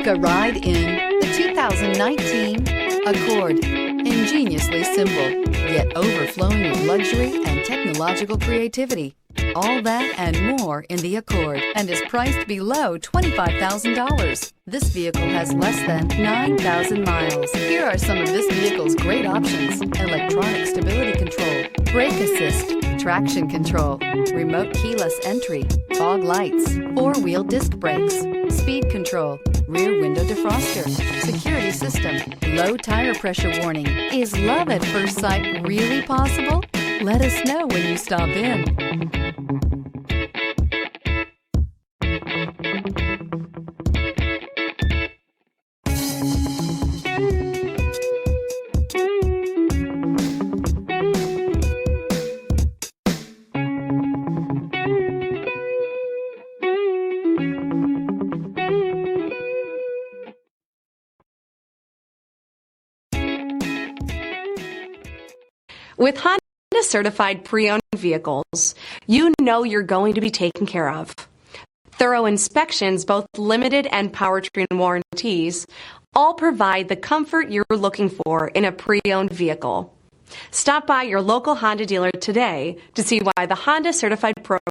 Take a ride in the 2019 Accord. Ingeniously simple, yet overflowing with luxury and technological creativity. All that and more in the Accord, and is priced below $25,000. This vehicle has less than 9,000 miles. Here are some of this vehicle's great options: electronic stability control, brake assist, traction control, remote keyless entry, fog lights, four-wheel disc brakes, speed control, rear window defroster, security system, low tire pressure warning. Is love at first sight really possible? Let us know when you stop in. With Honda certified pre-owned vehicles, you know you're going to be taken care of. Thorough inspections, both limited and powertrain warranties, all provide the comfort you're looking for in a pre-owned vehicle. Stop by your local Honda dealer today to see why the Honda certified program